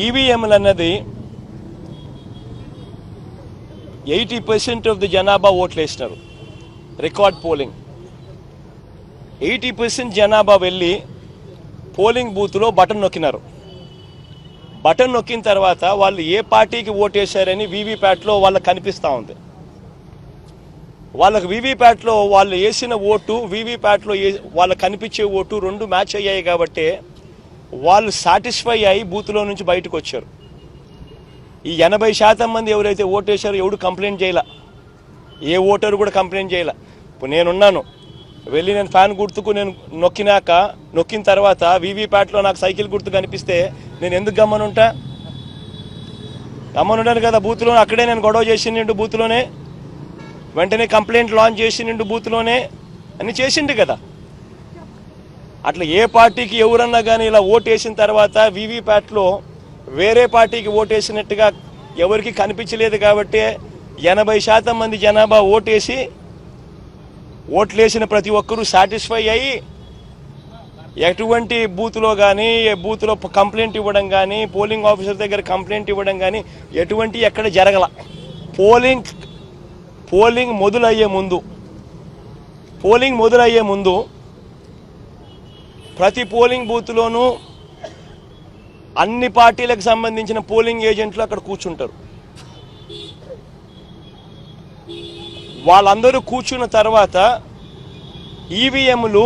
ఈవీఎంలు అన్నది 80% of the జనాభా ఓట్లు వేసినారు. రికార్డ్ పోలింగ్ 80% జనాభా వెళ్ళి పోలింగ్ బూత్లో బటన్ నొక్కినారు. బటన్ నొక్కిన తర్వాత వాళ్ళు ఏ పార్టీకి ఓటేశారని వీవీప్యాట్లో వాళ్ళకి కనిపిస్తూ ఉంది. వాళ్ళకి వీవీప్యాట్లో వాళ్ళు వేసిన ఓటు వీవీప్యాట్లో వాళ్ళకి కనిపించే ఓటు రెండు మ్యాచ్ అయ్యాయి కాబట్టి వాళ్ళు సాటిస్ఫై అయ్యి బూత్లో నుంచి బయటకు వచ్చారు. ఈ 80% మంది ఎవరైతే ఓటేశారో ఎవడు కంప్లైంట్ చేయాల, ఏ ఓటరు కూడా కంప్లైంట్ చేయాల. ఇప్పుడు నేనున్నాను, వెళ్ళి నేను ఫ్యాన్ గుర్తుకు నేను నొక్కిన తర్వాత వీవీప్యాట్లో నాకు సైకిల్ గుర్తు కనిపిస్తే నేను ఎందుకు గమ్మనుంటాను కదా. బూత్లో అక్కడే నేను గొడవ చేసిండు, బూత్లోనే వెంటనే కంప్లైంట్ లాంచ్ చేసిండు, బూత్లోనే అని చేసిండు కదా. అట్లా ఏ పార్టీకి ఎవరన్నా కానీ ఇలా ఓటేసిన తర్వాత వీవీప్యాట్లో వేరే పార్టీకి ఓటేసినట్టుగా ఎవరికి కనిపించలేదు కాబట్టి 80% మంది జనాభా ఓట్లేసిన ప్రతి ఒక్కరూ సాటిస్ఫై అయ్యి ఎటువంటి బూత్లో కానీ బూత్లో కంప్లైంట్ ఇవ్వడం కానీ పోలింగ్ ఆఫీసర్ దగ్గర కంప్లైంట్ ఇవ్వడం కానీ ఎటువంటి ఎక్కడ జరగల. పోలింగ్ మొదలయ్యే ముందు ప్రతి పోలింగ్ బూత్లోనూ అన్ని పార్టీలకు సంబంధించిన పోలింగ్ ఏజెంట్లు అక్కడ కూర్చుంటారు. వాళ్ళందరూ కూర్చున్న తర్వాత ఈవీఎంలు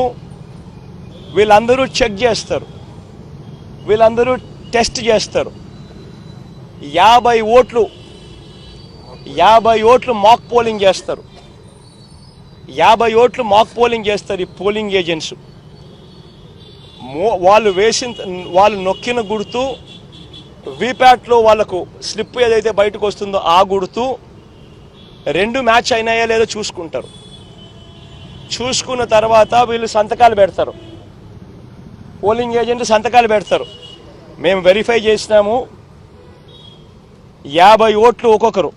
వీళ్ళందరూ చెక్ చేస్తారు, వీళ్ళందరూ టెస్ట్ చేస్తారు. 50 ఓట్లు మాక్ పోలింగ్ చేస్తారు. 50 ఓట్లు మాక్ పోలింగ్ చేస్తారు ఈ పోలింగ్ ఏజెంట్స్. వాళ్ళు నొక్కిన గుర్తు వీప్యాట్లో వాళ్ళకు స్లిప్ ఏదైతే బయటకు వస్తుందో ఆ గుర్తు రెండు మ్యాచ్ అయినాయా లేదో చూసుకుంటారు. చూసుకున్న తర్వాత వీళ్ళు సంతకాలు పెడతారు, పోలింగ్ ఏజెంట్ సంతకాలు పెడతారు. మేము వెరిఫై చేసినాము 50 ఓట్లు ఒక్కొక్కరు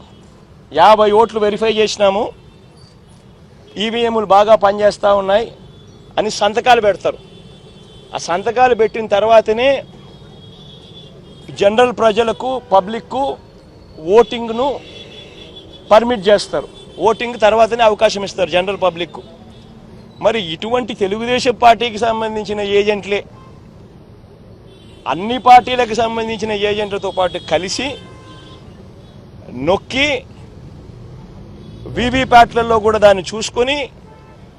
50 ఓట్లు వెరిఫై చేసినాము, ఈవీఎంలు బాగా పనిచేస్తూ ఉన్నాయి అని సంతకాలు పెడతారు. ఆ సంతకాలు పెట్టిన తర్వాతనే జనరల్ ప్రజలకు పబ్లిక్కు ఓటింగ్ను పర్మిట్ చేస్తారు. ఓటింగ్ తర్వాతనే అవకాశం ఇస్తారు జనరల్ పబ్లిక్కు. మరి ఇటువంటి తెలుగుదేశం పార్టీకి సంబంధించిన ఏజెంట్లే అన్ని పార్టీలకు సంబంధించిన ఏజెంట్లతో పాటు కలిసి నొక్కి వీవీప్యాట్లలో కూడా దాన్ని చూసుకొని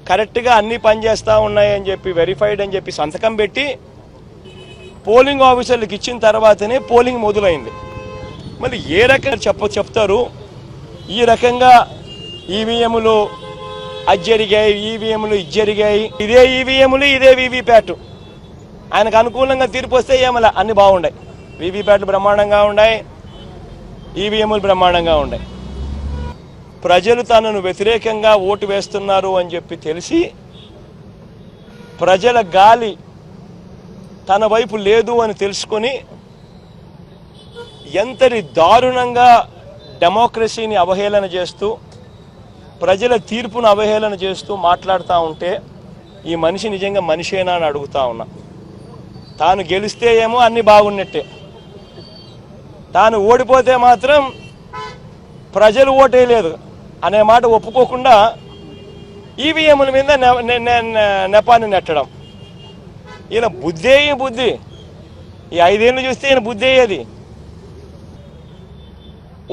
కరెక్ట్గా అన్నీ పనిచేస్తూ ఉన్నాయని చెప్పి వెరిఫైడ్ అని చెప్పి సంతకం పెట్టి పోలింగ్ ఆఫీసర్లకు ఇచ్చిన తర్వాతనే పోలింగ్ మొదలైంది. మళ్ళీ ఏ రకంగా చెప్తారు ఈ రకంగా ఈవీఎంలు అది జరిగాయి, ఈవీఎంలు ఇది జరిగాయి, ఇదే ఈవీఎంలు ఇదే వీవీప్యాట్. ఆయనకు అనుకూలంగా తీర్పు వస్తే ఏమలా అన్నీ బాగున్నాయి, వీవీప్యాట్లు బ్రహ్మాండంగా ఉన్నాయి, ఈవీఎంలు బ్రహ్మాండంగా ఉన్నాయి. ప్రజలు తనను వ్యతిరేకంగా ఓటు వేస్తున్నారు అని చెప్పి తెలిసి ప్రజల గాలి తన వైపు లేదు అని తెలుసుకొని ఎంతటి దారుణంగా డెమోక్రసీని అవహేళన చేస్తూ ప్రజల తీర్పును అవహేళన చేస్తూ మాట్లాడుతూ ఉంటే ఈ మనిషి నిజంగా మనిషేనా అని అడుగుతా ఉన్నా. తాను గెలిస్తే ఏమో అన్నీ బాగున్నట్టే, తాను ఓడిపోతే మాత్రం ప్రజలు ఓటేయలేదు అనే మాట ఒప్పుకోకుండా ఈవీఎంల మీద నెపాన్ని నెట్టడం. ఈయన బుద్ధి ఈ 5 ఏళ్ళు చూస్తే ఈయన బుద్ధి అయ్యేది.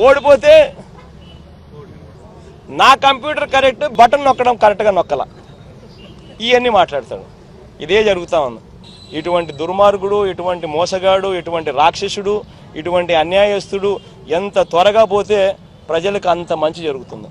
ఓడిపోతే నా కంప్యూటర్ కరెక్ట్, బటన్ నొక్కడం కరెక్ట్గా నొక్కల, ఇవన్నీ మాట్లాడతాడు. ఇదే జరుగుతూ ఉంది. ఇటువంటి దుర్మార్గుడు, ఇటువంటి మోసగాడు, ఇటువంటి రాక్షసుడు, ఇటువంటి అన్యాయస్తుడు ఎంత త్వరగా పోతే ప్రజలకు అంత మంచి జరుగుతుంది.